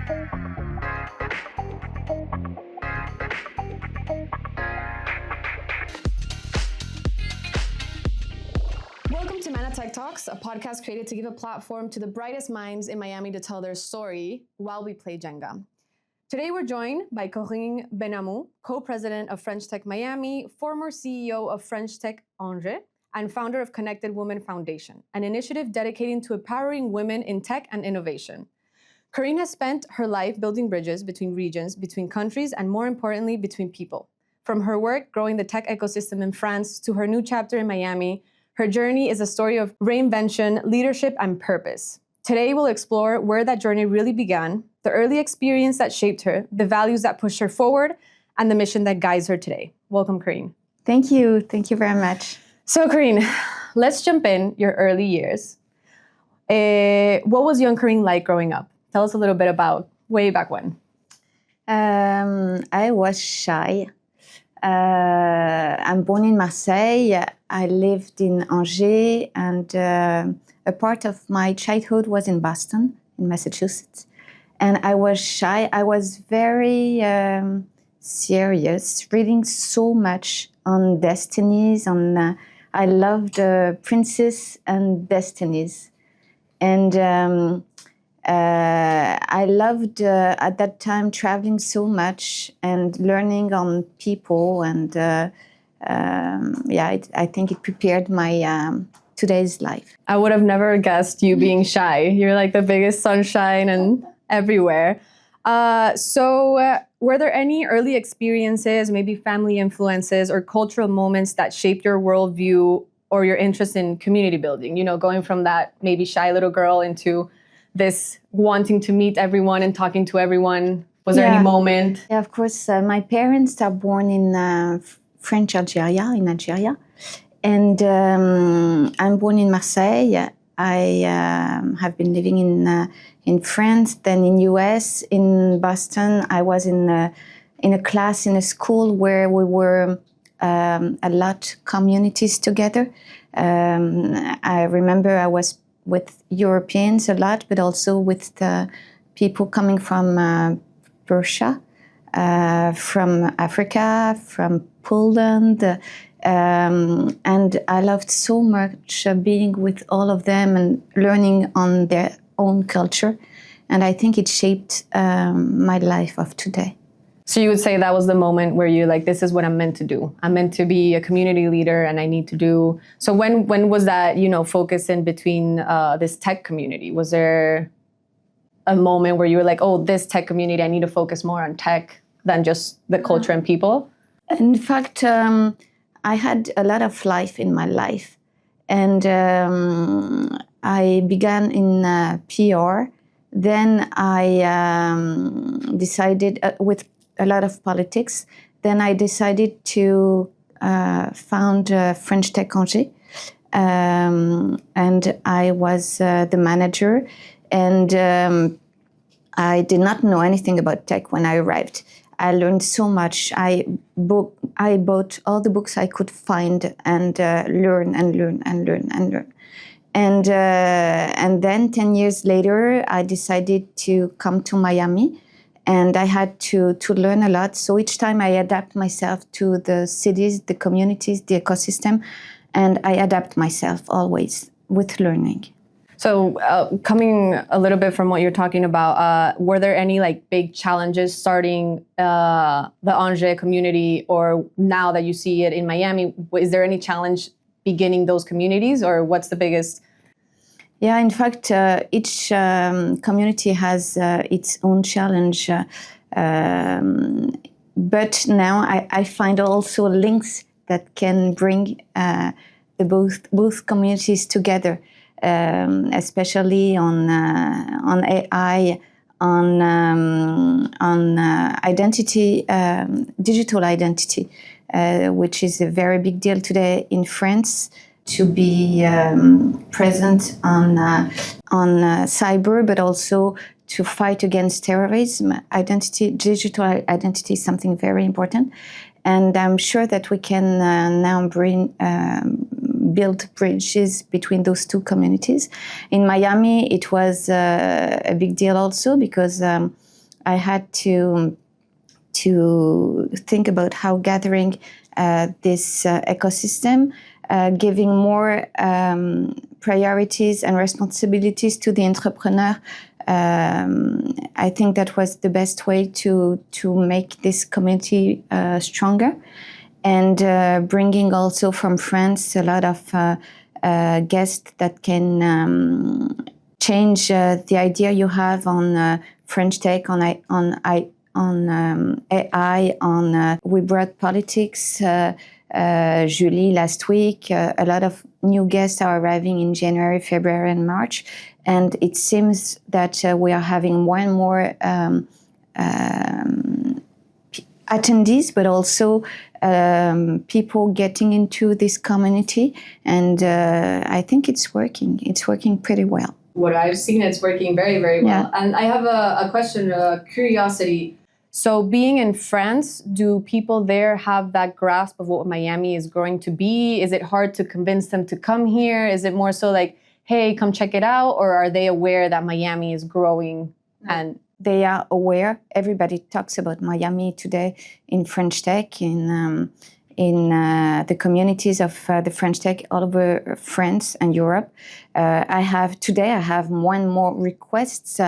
Welcome to Mana Tech Talks, a podcast created to give a platform to the brightest minds in Miami to tell their story while we play Jenga. Today we're joined by Corine Busson-Benhammou, co-president of French Tech Miami, former CEO of French Tech Angers, and founder of Connected Women Foundation, an initiative dedicating to empowering women in tech and innovation. Corine has spent her life building bridges between regions, between countries, and more importantly, between people. From her work growing the tech ecosystem in France to her new chapter in Miami, her journey is a story of reinvention, leadership, and purpose. Today, we'll explore where that journey really began, the early experience that shaped her, the values that pushed her forward, and the mission that guides her today. Welcome, Corine. Thank you. Thank you very much. So, Corine, let's jump in your early years. What was young Corine like growing up? Tell us a little bit about way back when. I was shy. I'm born in Marseille. I lived in Angers, and a part of my childhood was in Boston, in Massachusetts. And I was shy. I was very serious, reading so much on destinies. I loved Princess and Destinies. And I loved at that time traveling so much and learning on people, and I think it prepared my today's life. I would have never guessed you being shy. You're like the biggest sunshine and everywhere. So were there any early experiences, maybe family influences or cultural moments that shaped your worldview or your interest in community building? You know, going from that maybe shy little girl into this wanting to meet everyone and talking to everyone. Was there any moment? Yeah, of course. My parents are born in French Algeria, in Algeria. And I'm born in Marseille. I have been living in France, then in US, in Boston. I was in a class in a school where we were a lot communities together. I remember I was with Europeans a lot, but also with the people coming from Persia, from Africa, from Poland. And I loved so much being with all of them and learning on their own culture. And I think it shaped my life of today. So you would say that was the moment where you're like, this is what I'm meant to do. I'm meant to be a community leader and I need to do. So when was that, focus in between this tech community? Was there a moment where you were like, oh, this tech community, I need to focus more on tech than just the culture and people? In fact, I had a lot of life in my life. And I began in PR. Then I decided with a lot of politics. Then I decided to found French Tech Angers. And I was the manager. And I did not know anything about tech when I arrived. I learned so much. I bought all the books I could find and learn. And then 10 years later, I decided to come to Miami. And I had to learn a lot. So each time I adapt myself to the cities, the communities, the ecosystem, and I adapt myself always with learning. So coming a little bit from what you're talking about, were there any big challenges starting the Angers community, or now that you see it in Miami, is there any challenge beginning those communities, or what's the biggest? Yeah, in fact, each community has its own challenge. But now I find also links that can bring both communities together, especially on AI, on identity, digital identity, which is a very big deal today in France. To be present on cyber, but also to fight against terrorism. Digital identity is something very important. And I'm sure that we can now build bridges between those two communities. In Miami, it was a big deal also because I had to think about how gathering this ecosystem, giving more priorities and responsibilities to the entrepreneur. I think that was the best way to make this community stronger, and bringing also from France a lot of guests that can change the idea you have on French tech, on AI, on we brought politics. Julie last week. A lot of new guests are arriving in January, February, and March, and it seems that we are having more and more attendees, but also people getting into this community, and I think it's working. It's working pretty well. What I've seen, it's working very, very well. Yeah. And I have a question, a curiosity. So being in France, do people there have that grasp of what Miami is going to be? Is it hard to convince them to come here? Is it more so like, hey, come check it out? Or are they aware that Miami is growing? And they are aware. Everybody talks about Miami today in French tech, in the communities of the French tech all over France and Europe. I have more and more requests.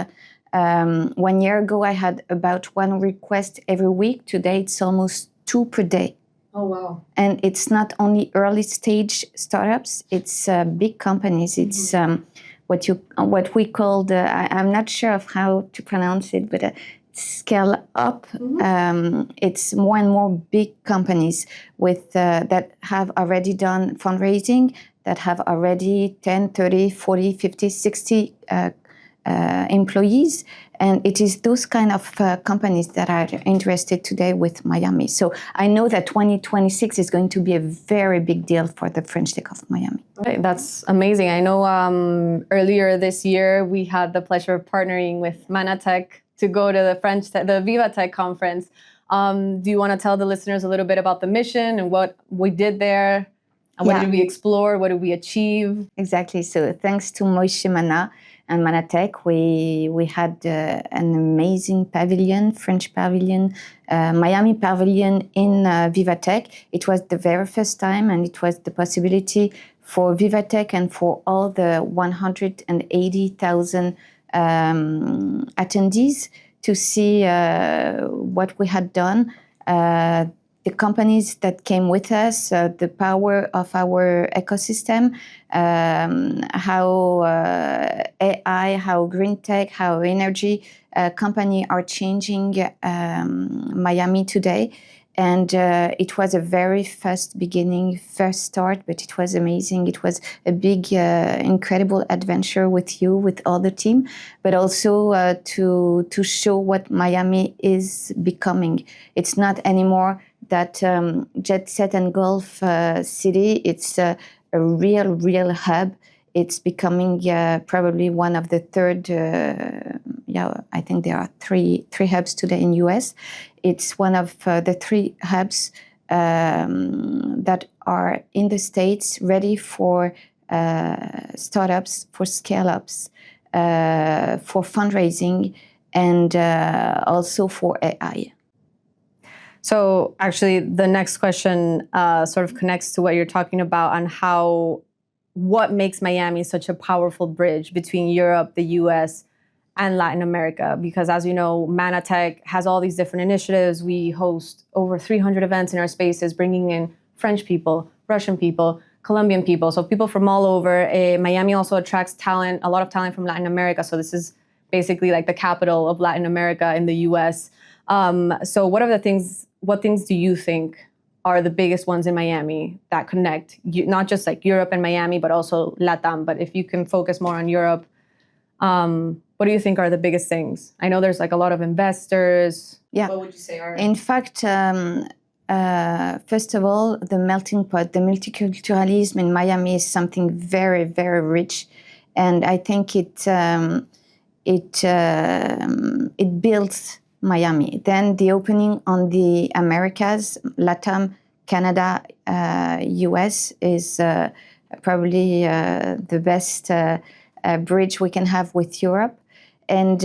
1 year ago, I had about one request every week. Today, it's almost 2 per day. Oh, wow. And it's not only early stage startups, it's big companies. It's what we call I'm not sure of how to pronounce it, but scale up. It's more and more big companies with that have already done fundraising, that have already 10, 30, 40, 50, 60 employees, and it is those kind of companies that are interested today with Miami. So I know that 2026 is going to be a very big deal for the French Tech of Miami. Okay, that's amazing. I know earlier this year we had the pleasure of partnering with Manatech to go to the Viva Tech conference. Do you want to tell the listeners a little bit about the mission and what we did there? And what did we explore? What did we achieve? Exactly. So thanks to Moïse Mana and Manatech, we had an amazing pavilion, French pavilion, Miami pavilion in Vivatech. It was the very first time, and it was the possibility for Vivatech and for all the 180,000 attendees to see what we had done, the companies that came with us, the power of our ecosystem, how AI, how green tech, how energy company are changing Miami today. And it was a very first beginning, first start, but it was amazing. It was a big, incredible adventure with you, with all the team, but also to show what Miami is becoming. It's not anymore that jet set and golf city. It's a real hub. It's becoming probably one of the third, I think there are three hubs today in US. It's one of the 3 hubs that are in the States ready for startups, for scale-ups, for fundraising, and also for AI. So actually, the next question sort of connects to what you're talking about on what makes Miami such a powerful bridge between Europe, the US, and Latin America. Because as you know, Manatech has all these different initiatives. We host over 300 events in our spaces, bringing in French people, Russian people, Colombian people, so people from all over. Miami also attracts talent, a lot of talent from Latin America. So this is basically like the capital of Latin America in the US. So what things do you think are the biggest ones in Miami that connect, not just like Europe and Miami, but also LATAM? But if you can focus more on Europe, what do you think are the biggest things? I know there's like a lot of investors. Yeah. What would you say are? In fact, first of all, the melting pot, the multiculturalism in Miami is something very, very rich. And I think it builds Miami. Then the opening on the Americas, LATAM, Canada, US is probably the best bridge we can have with Europe. And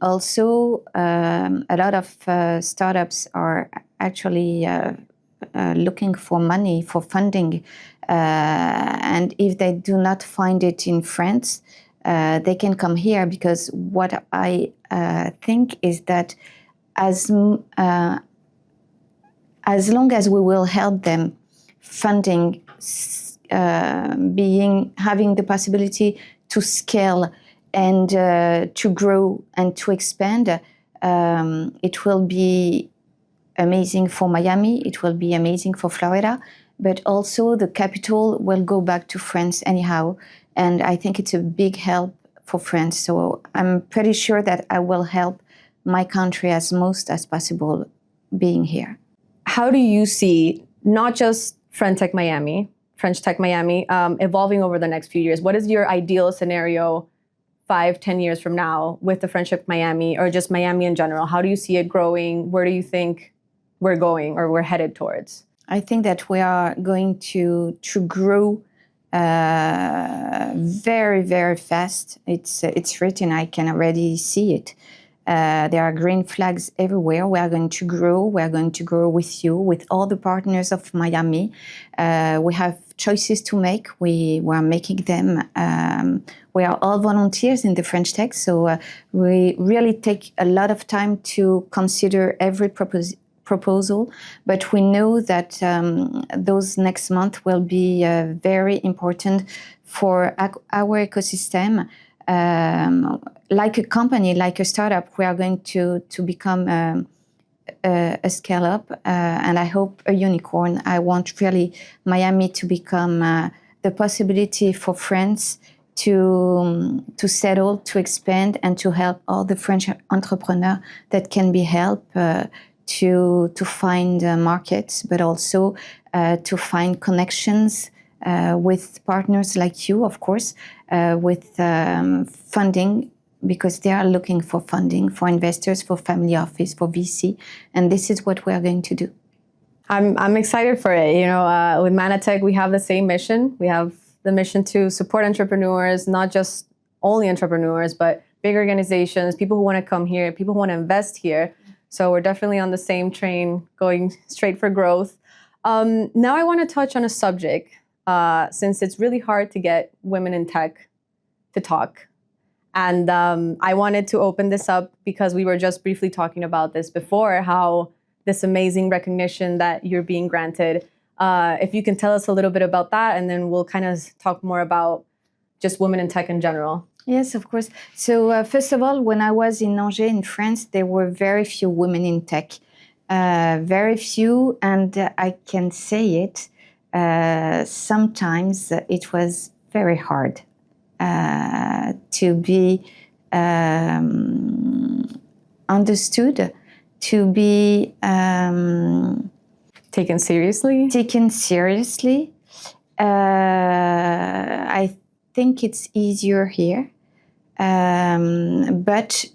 also, a lot of startups are actually looking for money, for funding. And if they do not find it in France, they can come here, because what I think is that as long as we will help them funding, having the possibility to scale and to grow and to expand, it will be amazing for Miami, it will be amazing for Florida, but also the capital will go back to France anyhow. And I think it's a big help for France. So I'm pretty sure that I will help my country as most as possible being here. How do you see not just French Tech Miami, evolving over the next few years? What is your ideal scenario 5-10 years from now with the French Tech Miami, or just Miami in general? How do you see it growing? Where do you think we're going, or we're headed towards? I think that we are going to grow very, very fast. It's written, I can already see it. There are green flags everywhere. We are going to grow. We are going to grow with you, with all the partners of Miami. We have choices to make. We are making them. We are all volunteers in the French Tech, so we really take a lot of time to consider every proposal. But we know that those next month will be very important for our ecosystem. Like a company, like a startup, we are going to become a scale-up, and I hope a unicorn. I want really Miami to become the possibility for France to settle, to expand, and to help all the French entrepreneurs that can be helped to find markets, but also to find connections with partners like you, of course, with funding, because they are looking for funding, for investors, for family office, for VC, and this is what we are going to do. I'm excited for it. With Manatech, we have the same mission. We have the mission to support entrepreneurs, not just only entrepreneurs, but big organizations, people who want to come here, people who want to invest here. So we're definitely on the same train, going straight for growth. Now I want to touch on a subject, since it's really hard to get women in tech to talk. And I wanted to open this up because we were just briefly talking about this before, how this amazing recognition that you're being granted. If you can tell us a little bit about that, and then we'll kind of talk more about just women in tech in general. Yes, of course. So first of all, when I was in Angers in France, there were very few women in tech. Very few, and I can say it, sometimes it was very hard to be understood, to be taken seriously. I think it's easier here, but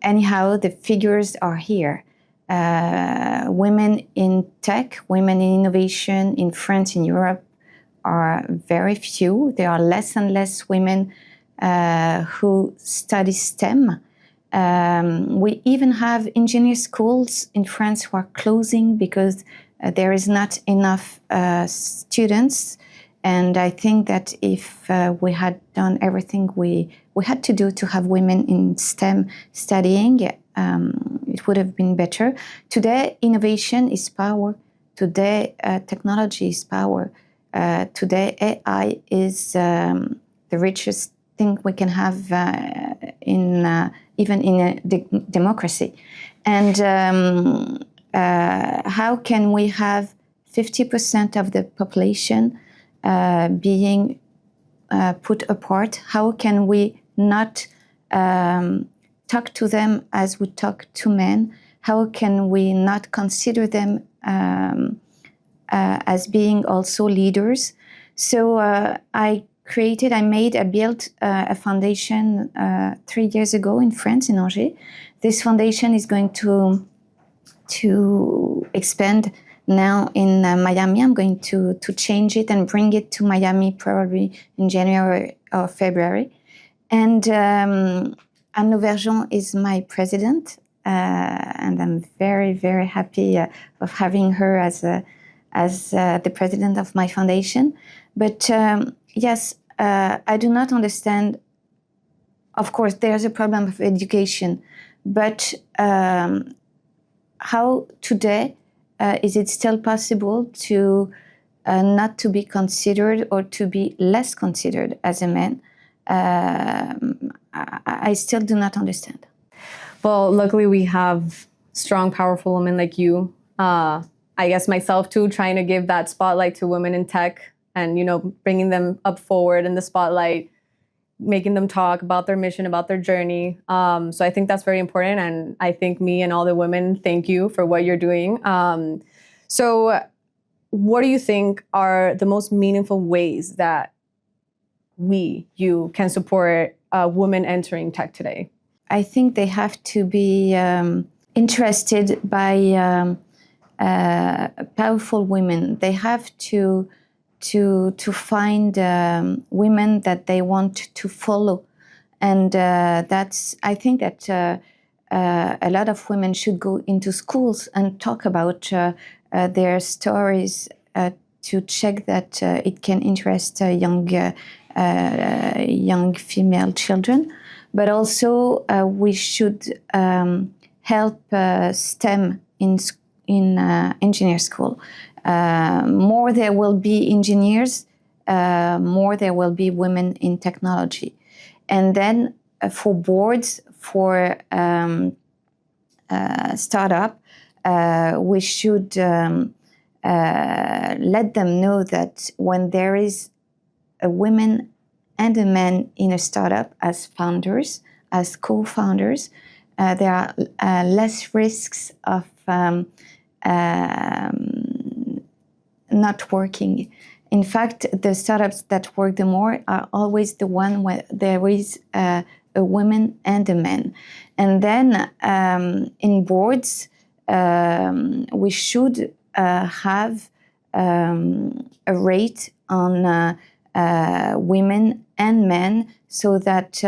anyhow, the figures are here. Women in tech, women in innovation in France, in Europe, are very few. There are less and less women who study STEM. We even have engineering schools in France who are closing because there is not enough students. And I think that if we had done everything we had to do to have women in STEM studying, it would have been better. Today, innovation is power. Today, technology is power. Today, AI is the richest thing we can have even in a democracy. And how can we have 50% of the population being put apart? How can we not talk to them as we talk to men? How can we not consider them as being also leaders? So I built a foundation 3 years ago in France, in Angers. This foundation is going to expand now in Miami. I'm going to change it and bring it to Miami probably in January or February. And Anne Lauvergeon is my president, and I'm very, very happy of having her as the president of my foundation. But yes, I do not understand. Of course, there's a problem of education, but how today is it still possible to not to be considered or to be less considered as a man? I still do not understand. Well, luckily we have strong, powerful women like you. I guess myself too, trying to give that spotlight to women in tech and, bringing them up forward in the spotlight, making them talk about their mission, about their journey. So I think that's very important. And I think me and all the women, thank you for what you're doing. So what do you think are the most meaningful ways that you can support women entering tech today? I think they have to be interested by powerful women. They have to find women that they want to follow, and I think that a lot of women should go into schools and talk about their stories to check that it can interest young female children. But also we should help STEM in engineer school. More there will be engineers, more there will be women in technology. And then for boards, for startup, we should let them know that when there is a woman and a man in a startup as founders, as co-founders, there are less risks of not working. In fact, the startups that work the more are always the one where there is a woman and a man. And then in boards, we should have a rate on women and men so that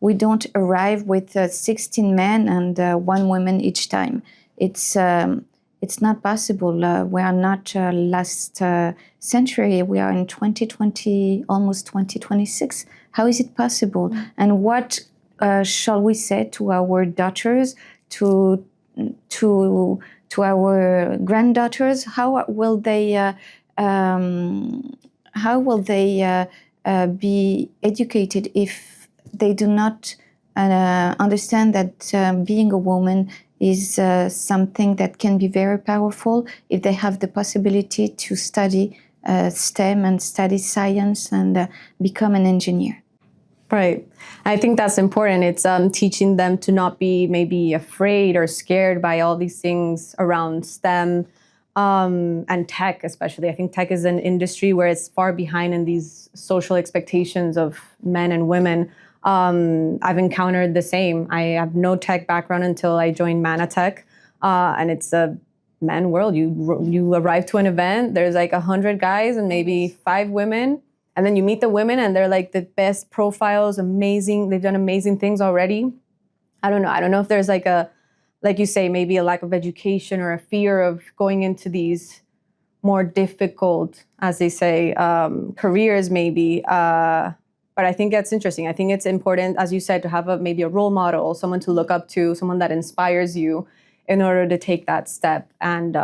we don't arrive with 16 men and 1 woman each time. It's not possible. We are not last century. We are in 2020, almost 2026. How is it possible? Mm-hmm. And what shall we say to our daughters, to our granddaughters? How will they be educated if they do not understand that being a woman is something that can be very powerful if they have the possibility to study STEM and study science and become an engineer. Right. I think that's important. It's teaching them to not be maybe afraid or scared by all these things around STEM and tech, especially. I think tech is an industry where it's far behind in these social expectations of men and women. I've encountered the same. I have no tech background until I joined Manatech, and it's a men world. You arrive to an event, there's like 100 guys and maybe 5 women, and then you meet the women and they're like the best profiles, amazing. They've done amazing things already. I don't know if there's like you say, maybe a lack of education or a fear of going into these more difficult, as they say, careers maybe. But I think that's interesting. I think it's important, as you said, to have maybe a role model, someone to look up to, someone that inspires you in order to take that step and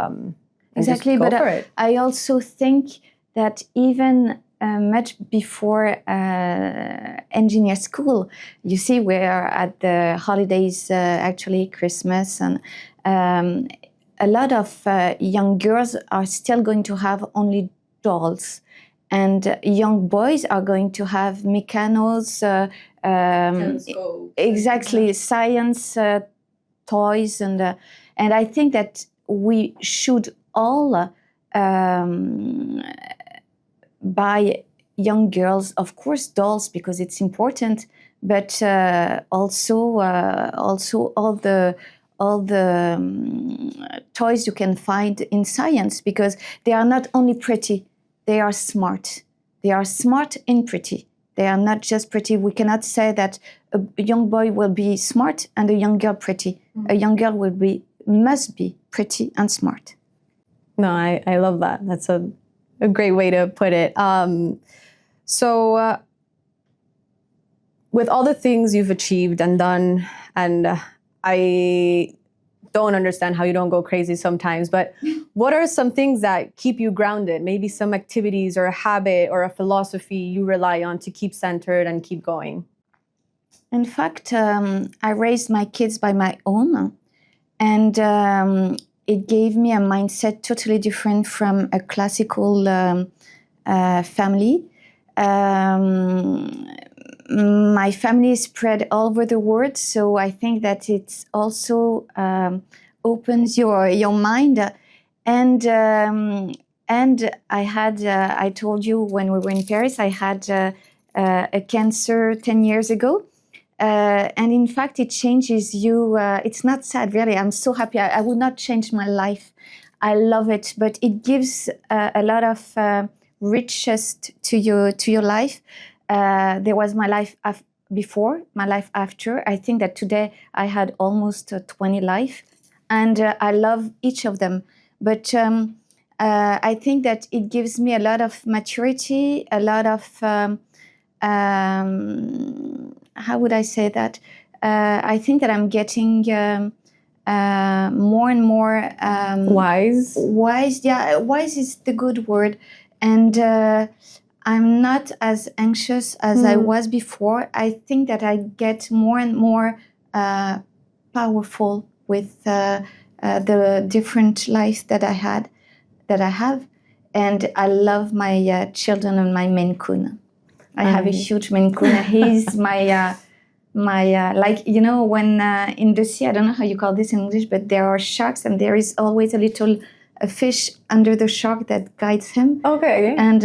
exactly. Just go but for it. I also think that even much before engineer school, you see, we're at the holidays, actually Christmas, and a lot of young girls are still going to have only dolls. And young boys are going to have mechanos, exactly, science toys, and I think that we should all buy young girls, of course, dolls because it's important, but also all the toys you can find in science, because they are not only pretty. They are smart. They are smart and pretty. They are not just pretty. We cannot say that a young boy will be smart and a young girl pretty. A young girl must be pretty and smart. No, I love that. That's a great way to put it. So with all the things you've achieved and done, and I don't understand how you don't go crazy sometimes, but what are some things that keep you grounded? Maybe some activities or a habit or a philosophy you rely on to keep centered and keep going? In fact, I raised my kids by my own, and it gave me a mindset totally different from a classical family. My family is spread all over the world, so I think that it also opens your mind. And I told you when we were in Paris, I had a cancer 10 years ago. And in fact, it changes you. It's not sad, really. I'm so happy. I would not change my life. I love it, but it gives a lot of richness to your life. There was my life before, my life after. I think that today I had almost 20 life, and I love each of them. But I think that it gives me a lot of maturity, a lot of how would I say that? I think that I'm getting more and more Wise. Wise, yeah, wise is the good word, and I'm not as anxious as I was before. I think that I get more and more powerful with the different life that I have, and I love my children and my Maine Coon. I have a huge Maine Coon. He's my like, you know, when in the sea, I don't know how you call this in English, but there are sharks, and there is always a fish under the shark that guides him. Okay. And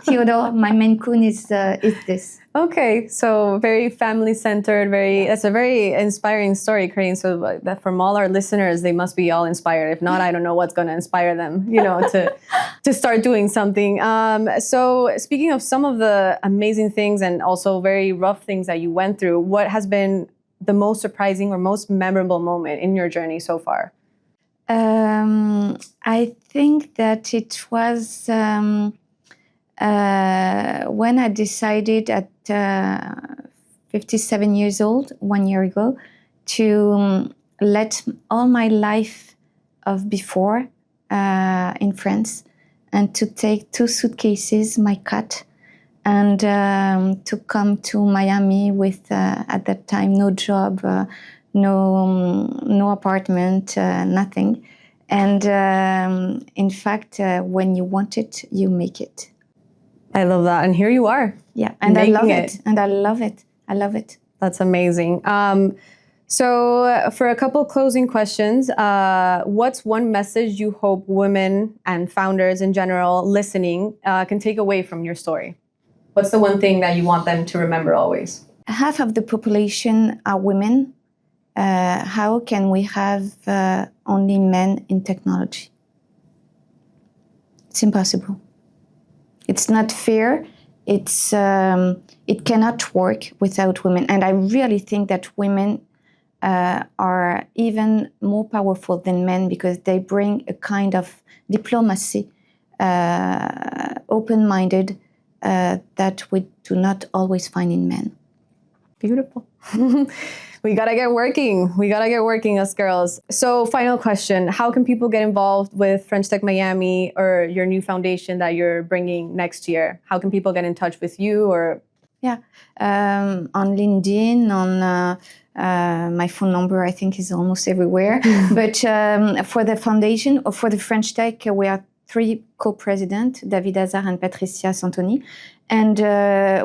Theodore, my Maine Coon, is this. Okay, so very family-centered, that's a very inspiring story, Corine. So that from all our listeners, they must be all inspired. If not, I don't know what's going to inspire them, to start doing something. So speaking of some of the amazing things and also very rough things that you went through, what has been the most surprising or most memorable moment in your journey so far? I think that it was when I decided at 57 years old, 1 year ago, to let all my life of before in France and to take 2 suitcases, my cat, and to come to Miami with, at that time, no job, no apartment, nothing. And in fact, when you want it, you make it. I love that. And here you are. Yeah, and I love it. And I love it. I love it. That's amazing. So for a couple closing questions, what's one message you hope women and founders in general listening can take away from your story? What's the one thing that you want them to remember always? Half of the population are women. How can we have only men in technology? It's impossible. It's not fair. It cannot work without women. And I really think that women are even more powerful than men because they bring a kind of diplomacy, open-minded, that we do not always find in men. Beautiful. We gotta get working. We gotta get working, us girls. So final question, how can people get involved with French Tech Miami or your new foundation that you're bringing next year? How can people get in touch with you or? Yeah, on LinkedIn, on my phone number, I think is almost everywhere. But for the foundation, or for the French Tech, we are 3 co-presidents, David Hazard and Patricia Santoni. And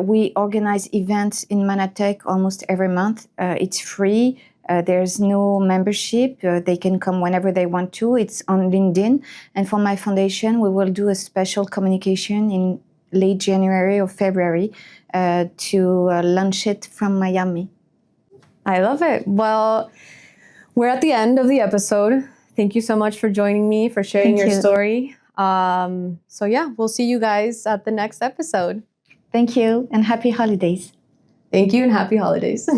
we organize events in Manatech almost every month. It's free. There's no membership. They can come whenever they want to. It's on LinkedIn. And for my foundation, we will do a special communication in late January or February to launch it from Miami. I love it. Well, we're at the end of the episode. Thank you so much for joining me, for sharing your story. So yeah, we'll see you guys at the next episode. Thank you and happy holidays. Thank you and happy holidays.